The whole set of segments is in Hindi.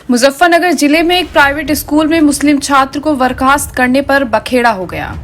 मुजफ्फरनगर जिले में एक प्राइवेट स्कूल में मुस्लिम छात्र को बर्खास्त करने पर बखेड़ा हो गया।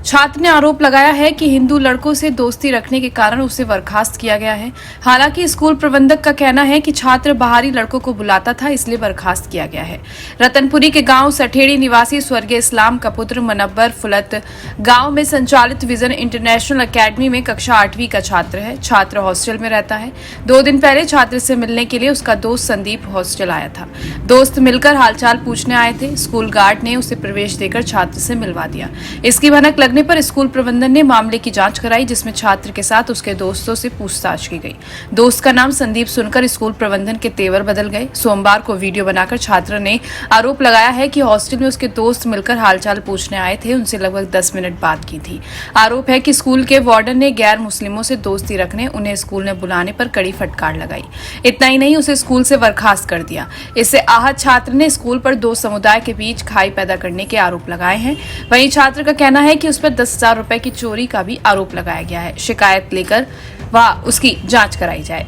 छात्र ने आरोप लगाया है कि हिंदू लड़कों से दोस्ती रखने के कारण उसे बर्खास्त किया गया है। हालांकि स्कूल प्रबंधक का कहना है कि छात्र बाहरी लड़कों को बुलाता था, इसलिए बर्खास्त किया गया है। रतनपुरी के गांव सठेड़ी निवासी स्वर्गीय इस्लाम का पुत्र मनव्वर फुलत गांव में संचालित विजन इंटरनेशनल एकेडमी में कक्षा 8वीं का छात्र है। छात्र हॉस्टल में रहता है। 2 दिन पहले छात्र से मिलने के लिए उसका दोस्त संदीप हॉस्टल आया था। दोस्त मिलकर हालचाल पूछने आए थे। स्कूल गार्ड ने उसे प्रवेश देकर छात्र से मिलवा दिया। इसकी भनक लगने पर स्कूल प्रबंधन ने मामले की जांच कराई, जिसमें छात्र के साथ उसके दोस्तों से पूछताछ की गई। दोस्त का नाम संदीप सुनकर स्कूल प्रबंधन के तेवर बदल गए। सोमवार को वीडियो बनाकर छात्र ने आरोप लगाया है कि हॉस्टल में उसके दोस्त मिलकर हालचाल पूछने आए थे, उनसे लगभग 10 मिनट बात की थी। आरोप है कि स्कूल के वार्डन ने गैर मुस्लिमों से दोस्ती रखने उन्हें स्कूल में बुलाने पर कड़ी फटकार लगाई। इतना ही नहीं, उसे स्कूल से बर्खास्त कर दिया। इससे आहत छात्र ने स्कूल पर 2 समुदाय के बीच खाई पैदा करने के आरोप लगाए हैं। वहीं छात्र का कहना है कि उस पर 10,000 रुपए की चोरी का भी आरोप लगाया गया है। शिकायत लेकर उसकी जांच कराई जाए।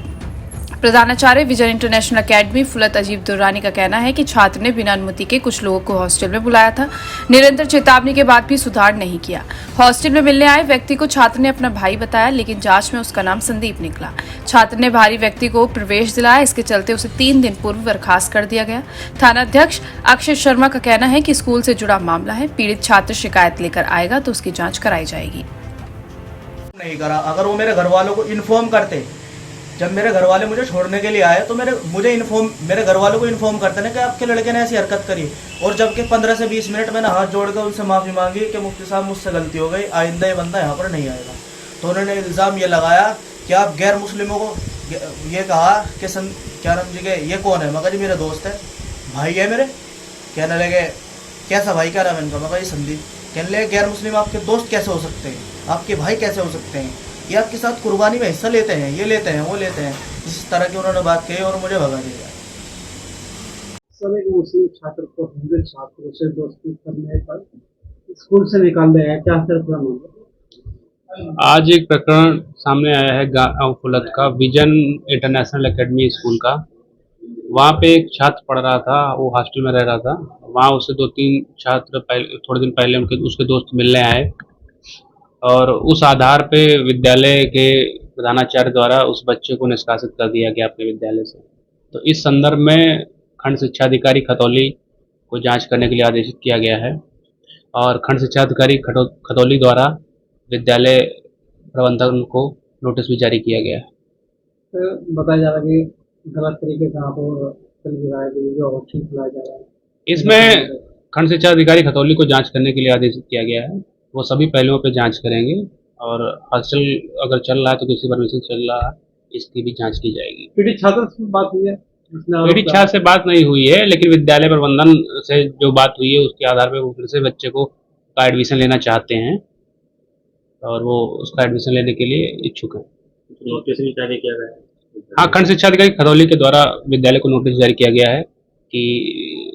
प्रधानाचार्य विजन इंटरनेशनल एकेडमी फुलत अजीब दुर्रानी का कहना है कि छात्र ने बिना अनुमति के कुछ लोगों को हॉस्टल में बुलाया था। निरंतर चेतावनी के बाद भी सुधार नहीं किया। हॉस्टल में मिलने आए व्यक्ति को छात्र ने अपना भाई बताया, लेकिन जांच में उसका नाम संदीप निकला। छात्र ने बाहरी व्यक्ति को प्रवेश दिलाया, इसके चलते उसे 3 दिन पूर्व बर्खास्त कर दिया गया। थानाध्यक्ष अक्षय शर्मा का कहना है कि स्कूल से जुड़ा मामला है। पीड़ित छात्र शिकायत लेकर आएगा तो उसकी जाँच कराई जाएगी। नहीं करा, अगर वो मेरे घर वालों को इन्फॉर्म करते, जब मेरे घर वाले मुझे छोड़ने के लिए आए तो मेरे घर वालों को इन्फॉर्म करते ना कि आपके लड़के ने ऐसी हरकत करी। और जबकि 15 से 20 मिनट मैंने हाथ जोड़कर उनसे माफ़ी मांगी कि मुफ्ती साहब मुझसे गलती हो गई, आइंदा ये बंदा यहाँ पर नहीं आएगा। तो उन्होंने इल्ज़ाम ये लगाया कि आप गैर मुस्लिमों को ये कहा कि क्या नाम जी के ये कौन है? मगर जी मेरा दोस्त है, भाई है मेरे। कहने लगे कैसा भाई? क्या नाम है इनका? मगर ये संदीप। कहने लगे गैर मुस्लिम आपके दोस्त कैसे हो सकते हैं, आपके भाई कैसे हो सकते हैं? ये आपके साथ कुर्बानी में हिस्सा लेते हैं, ये लेते हैं, वो लेते हैं। इस तरह की उन्होंने बात कही और मुझे भगा दिया। सर, एक मुस्लिम छात्र को हिंदू छात्रों से दोस्ती करने पर स्कूल से निकाल दिया है, क्या सर पूरा मामला? आज एक प्रकरण सामने आया है गांव फुलत का, विजन इंटरनेशनल एकेडमी स्कूल का। वहाँ पे एक छात्र पढ़ रहा था, वो हॉस्टल में रह रहा था। वहाँ उससे 2-3 छात्र थोड़े दिन पहले उसके दोस्त मिलने आए और उस आधार पे विद्यालय के प्रधानाचार्य द्वारा उस बच्चे को निष्कासित कर दिया गया अपने विद्यालय से। तो इस संदर्भ में खंड शिक्षा अधिकारी खतौली को जांच करने के लिए आदेशित किया गया है और खंड शिक्षा अधिकारी खतौली द्वारा विद्यालय प्रबंधन को नोटिस भी जारी किया गया है। तो बताया जा रहा है कि गलत तरीके से आप चल रहा है, जो ऑप्शन खुलाया जा रहा है, इसमें खंड शिक्षा अधिकारी खतौली को जांच करने के लिए आदेशित किया गया है। वो सभी पहलुओं पर जांच करेंगे और हॉस्टल अगर चल रहा है तो किसी परमिशन चल रहा है, इसकी भी जांच की जाएगी। पीड़ित छात्र से बात हुई है? पीड़ित छात्र से बात नहीं हुई है, लेकिन विद्यालय प्रबंधन से जो बात हुई है उसके आधार पर वो फिर से बच्चे को का एडमिशन लेना चाहते हैं और वो उसका एडमिशन लेने के लिए इच्छुक है। नोटिस भी जारी किया गया है? हाँ, खंड शिक्षा अधिकारी खतौली के द्वारा विद्यालय को नोटिस जारी किया गया है कि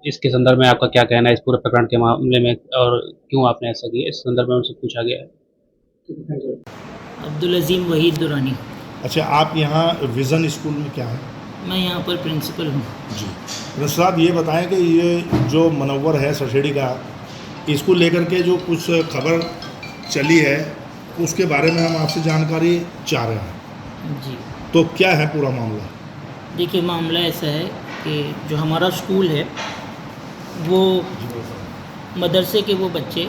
इसके संदर्भ में आपका क्या कहना है इस पूरे प्रकरण के मामले में और क्यों आपने ऐसा किया, इस संदर्भ में उनसे पूछा गया है। अब्दुल अजीम वहीद दुरानी। अच्छा, आप यहाँ विज़न स्कूल में क्या है? मैं यहाँ पर प्रिंसिपल हूँ जी। प्रिंसिपल साहब, ये बताएं कि ये जो मनव्वर है सठेड़ी का, इसको लेकर के जो कुछ खबर चली है उसके बारे में हम आपसे जानकारी चाह रहे हैं जी। तो क्या है पूरा मामला? देखिए, मामला ऐसा है कि जो हमारा स्कूल है वो मदरसे के वो बच्चे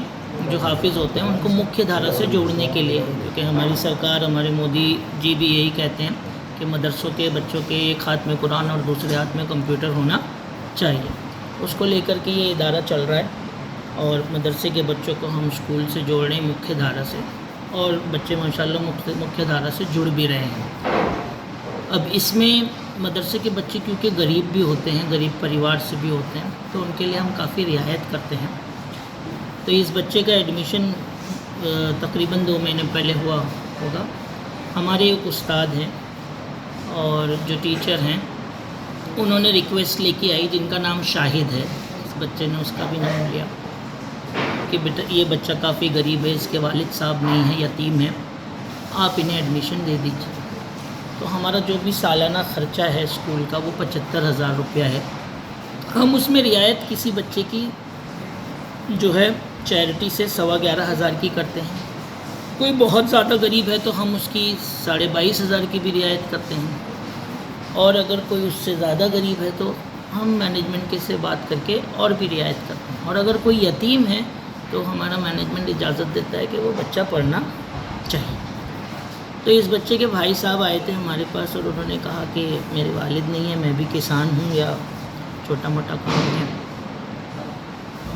जो हाफिज़ होते हैं उनको मुख्य धारा से जोड़ने के लिए है, क्योंकि हमारी सरकार, हमारे मोदी जी भी यही कहते हैं कि मदरसों के बच्चों के एक हाथ में कुरान और दूसरे हाथ में कंप्यूटर होना चाहिए। उसको लेकर के ये इदारा चल रहा है और मदरसे के बच्चों को हम स्कूल से जोड़ रहे हैं मुख्य धारा से, और बच्चे माशाल्लाह मुख्य धारा से जुड़ भी रहे हैं। अब इसमें मदरसे के बच्चे क्योंकि गरीब भी होते हैं, गरीब परिवार से भी होते हैं, तो उनके लिए हम काफ़ी रियायत करते हैं। तो इस बच्चे का एडमिशन तकरीबन 2 महीने पहले हुआ होगा। हमारे एक उस्ताद हैं और जो टीचर हैं उन्होंने रिक्वेस्ट लेके आई, जिनका नाम शाहिद है, इस बच्चे ने उसका भी नाम लिया कि बेटा ये बच्चा काफ़ी गरीब है, इसके वालिद साहब नहीं है, यतीम है, आप इन्हें एडमिशन दे दीजिए। तो हमारा जो भी सालाना ख़र्चा है स्कूल का वो 75,000 रुपया है। हम उसमें रियायत किसी बच्चे की जो है चैरिटी से 11,500 की करते हैं। कोई बहुत ज़्यादा गरीब है तो हम उसकी 22,500 की भी रियायत करते हैं, और अगर कोई उससे ज़्यादा गरीब है तो हम मैनेजमेंट के से बात करके और भी रियायत करते हैं। और अगर कोई यतीम है तो हमारा मैनेजमेंट इजाज़त देता है कि वो बच्चा पढ़ना चाहिए। तो इस बच्चे के भाई साहब आए थे हमारे पास और उन्होंने कहा कि मेरे वालिद नहीं है, मैं भी किसान हूँ या छोटा मोटा काम है,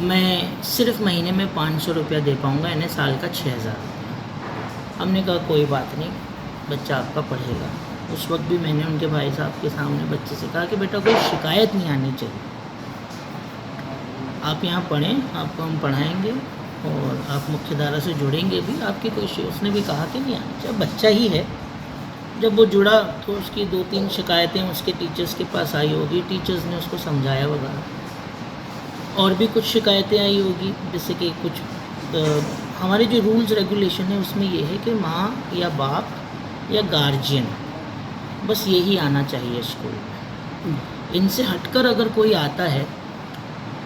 मैं सिर्फ महीने में 500 रुपया दे पाऊँगा, इन्हें साल का 6,000। हमने कहा कोई बात नहीं, बच्चा आपका पढ़ेगा। उस वक्त भी मैंने उनके भाई साहब के सामने बच्चे से कहा कि बेटा कोई शिकायत नहीं आनी चाहिए, आप यहाँ पढ़ें, आपको हम पढ़ाएंगे और आप मुख्यधारा से जुड़ेंगे भी, आपकी कोई उसने भी कहा कि नहीं आनी चाहिए। बच्चा ही है, जब वो जुड़ा तो उसकी 2-3 शिकायतें उसके टीचर्स के पास आई होगी, टीचर्स ने उसको समझाया वगैरह, और भी कुछ शिकायतें आई होगी, जैसे कि कुछ हमारे जो रूल्स रेगुलेशन है उसमें ये है कि माँ या बाप या गार्जियन, बस यही आना चाहिए स्कूल में। इनसे हटकर अगर कोई आता है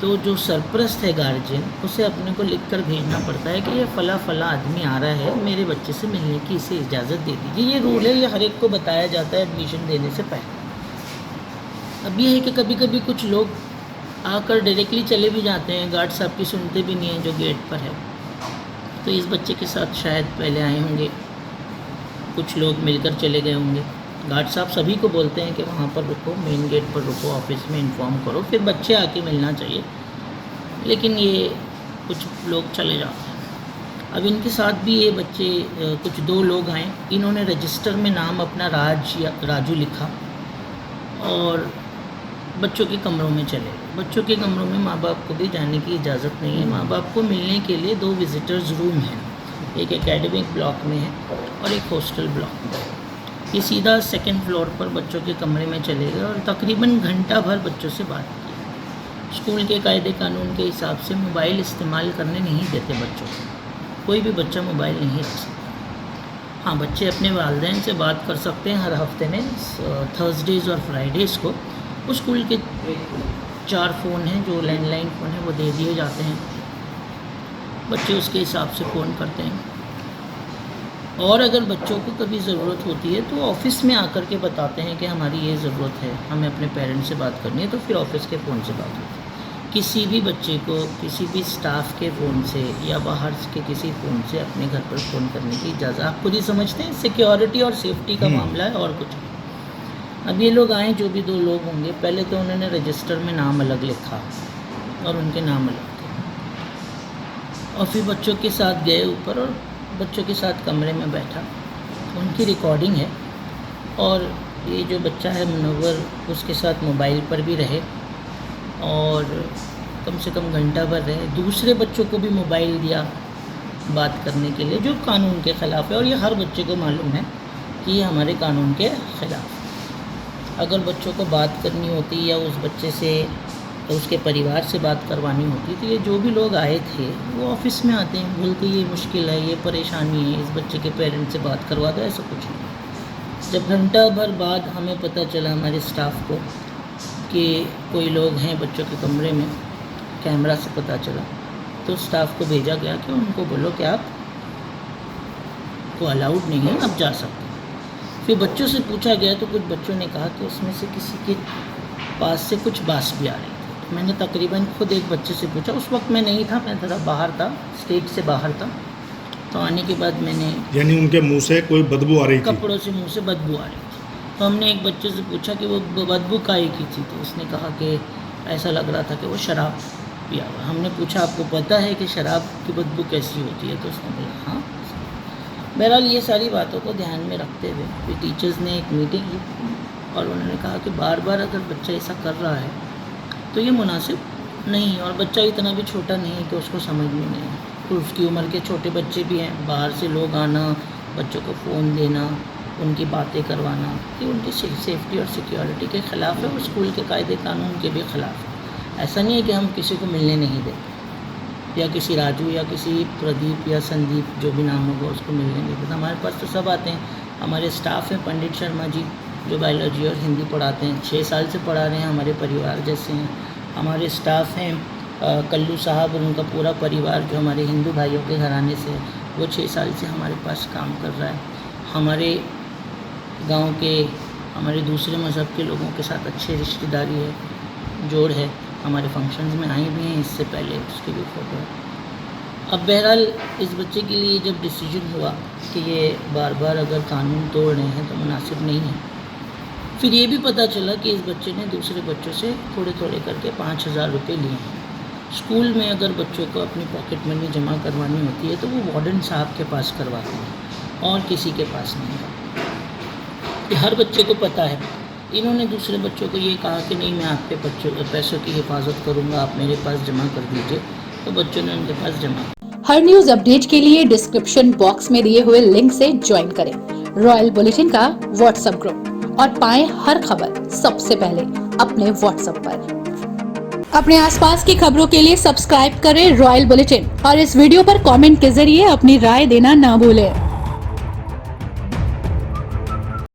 तो जो सरपरस्त है गार्जियन, उसे अपने को लिख कर भेजना पड़ता है कि ये फ़ला आदमी आ रहा है, मेरे बच्चे से मिलने की इसे इजाज़त दे दीजिए। ये रूल है, ये हर एक को बताया जाता है एडमिशन देने से पहले। अब ये है कि कभी कभी कुछ लोग आकर डायरेक्टली चले भी जाते हैं, गार्ड साहब की सुनते भी नहीं हैं जो गेट पर है। तो इस बच्चे के साथ शायद पहले आए होंगे, कुछ लोग मिलकर चले गए होंगे। गार्ड साहब सभी को बोलते हैं कि वहाँ पर रुको, मेन गेट पर रुको, ऑफिस में इन्फॉर्म करो, फिर बच्चे आके मिलना चाहिए, लेकिन ये कुछ लोग चले जाते हैं। अब इनके साथ भी ये बच्चे कुछ 2 लोग आए, इन्होंने रजिस्टर में नाम अपना राजू लिखा और बच्चों के कमरों में चले गए। बच्चों के कमरों में माँ बाप को भी जाने की इजाज़त नहीं है। माँ बाप को मिलने के लिए 2 विजिटर्स रूम हैं, एक एकेडमिक ब्लॉक में है और एक हॉस्टल ब्लॉक में है। ये सीधा 2nd फ्लोर पर बच्चों के कमरे में चले गए और तकरीबन घंटा भर बच्चों से बात की। स्कूल के कायदे कानून के हिसाब से मोबाइल इस्तेमाल करने नहीं देते बच्चों को, कोई भी बच्चा मोबाइल नहीं रख सकता। हाँ, बच्चे अपने वालिदैन से बात कर सकते हैं हर हफ्ते में, थर्सडेज़ और फ्राइडेज़ को। उस स्कूल के 4 फ़ोन हैं जो लैंडलाइन फ़ोन है, वो दे दिए जाते हैं, बच्चे उसके हिसाब से फ़ोन करते हैं। और अगर बच्चों को कभी ज़रूरत होती है तो ऑफ़िस में आकर के बताते हैं कि हमारी ये ज़रूरत है, हमें अपने पेरेंट्स से बात करनी है, तो फिर ऑफ़िस के फ़ोन से बात होती है। किसी भी बच्चे को किसी भी स्टाफ के फ़ोन से या बाहर के किसी फ़ोन से अपने घर पर फ़ोन करने की इजाज़त, आप खुद ही समझते हैं, सिक्योरिटी और सेफ्टी का मामला है और कुछ नहीं। अब ये लोग आए, जो भी 2 लोग होंगे, पहले तो उन्होंने रजिस्टर में नाम अलग लिखा और उनके नाम अलग थे, और फिर बच्चों के साथ गए ऊपर और बच्चों के साथ कमरे में बैठा, उनकी रिकॉर्डिंग है। और ये जो बच्चा है मुनव्वर, उसके साथ मोबाइल पर भी रहे और कम से कम घंटा भर रहे। दूसरे बच्चों को भी मोबाइल दिया बात करने के लिए, जो कानून के ख़िलाफ़ है, और ये हर बच्चे को मालूम है कि ये हमारे कानून के ख़िलाफ़। अगर बच्चों को बात करनी होती या उस बच्चे से तो उसके परिवार से बात करवानी होती, तो ये जो भी लोग आए थे वो ऑफ़िस में आते हैं, बोलते ये मुश्किल है, ये परेशानी है, इस बच्चे के पेरेंट्स से बात करवा दो, ऐसा कुछ नहीं। जब घंटा भर बाद हमें पता चला हमारे स्टाफ को कि कोई लोग हैं बच्चों के कमरे में, कैमरा से पता चला, तो स्टाफ को भेजा गया कि उनको बोलो कि आप को अलाउड नहीं है, आप जा सकते हैं। फिर बच्चों से पूछा गया तो कुछ बच्चों ने कहा कि उसमें से किसी के पास से कुछ बात भी आ रही थी। मैंने तकरीबन खुद एक बच्चे से पूछा, उस वक्त मैं नहीं था, मैं थोड़ा बाहर था, स्टेट से बाहर था, तो आने के बाद मैंने, यानी उनके मुंह से कोई बदबू आ रही थी, कपड़ों से मुंह से बदबू आ रही थी। तो हमने एक बच्चे से पूछा कि वो बदबू काहे की थी, तो उसने कहा कि ऐसा लग रहा था कि वो शराब पिया हुआ। हमने पूछा आपको पता है कि शराब की बदबू कैसी होती है, तो उसने बोला हाँ। बहरहाल ये सारी बातों को ध्यान में रखते हुए फिर टीचर्स ने एक मीटिंग की और उन्होंने कहा कि बार बार अगर बच्चा ऐसा कर रहा है तो ये मुनासिब नहीं, और बच्चा इतना भी छोटा नहीं है कि उसको समझ में नहीं है, तो उसकी उम्र के छोटे बच्चे भी हैं, बाहर से लोग आना, बच्चों को फ़ोन देना, उनकी बातें करवाना, ये उनकी सेफ्टी और सिक्योरिटी के ख़िलाफ़ है और स्कूल के कायदे कानून के भी ख़िलाफ़ है। ऐसा नहीं है कि हम किसी को मिलने नहीं देते, या किसी राजू या किसी प्रदीप या संदीप जो भी नाम होगा उसको मिलने नहीं देते। हमारे पास तो सब आते हैं, हमारे स्टाफ हैं, पंडित शर्मा जी जो बायोलॉजी और हिंदी पढ़ाते हैं, 6 साल से पढ़ा रहे हैं, हमारे परिवार जैसे हैं। हमारे स्टाफ हैं कल्लू साहब और उनका पूरा परिवार जो हमारे हिंदू भाइयों के घराने से है, वो 6 साल से हमारे पास काम कर रहा है। हमारे गांव के हमारे दूसरे मज़हब के लोगों के साथ अच्छी रिश्तेदारी है, जोड़ है। हमारे फंक्शंस में आई भी हैं इससे पहले, उसकी भी फ़ोटो है। अब बहरहाल इस बच्चे के लिए जब डिसीजन हुआ कि ये बार बार अगर कानून तोड़ रहे हैं तो मुनासिब नहीं है, फिर ये भी पता चला कि इस बच्चे ने दूसरे बच्चों से थोड़े थोड़े करके 5,000 रुपये लिए हैं। स्कूल में अगर बच्चों को अपनी पॉकेट मनी जमा करवानी होती है तो वो वार्डन साहब के पास करवाते हैं और किसी के पास नहीं। ये हर बच्चे को पता है। इन्होंने दूसरे बच्चों को ये कहा कि नहीं, मैं आपके पैसों की हिफाजत करूँगा, आप मेरे पास जमा कर दीजिए, तो बच्चों ने उनके पास जमा। हर न्यूज अपडेट के लिए डिस्क्रिप्शन बॉक्स में दिए हुए लिंक से ज्वाइन करें रॉयल बुलेटिन का व्हाट्सएप ग्रुप और पाएं हर खबर सबसे पहले अपने व्हाट्सएप पर। अपने आसपास की खबरों के लिए सब्सक्राइब करें रॉयल बुलेटिन और इस वीडियो पर कमेंट के जरिए अपनी राय देना ना भूलें।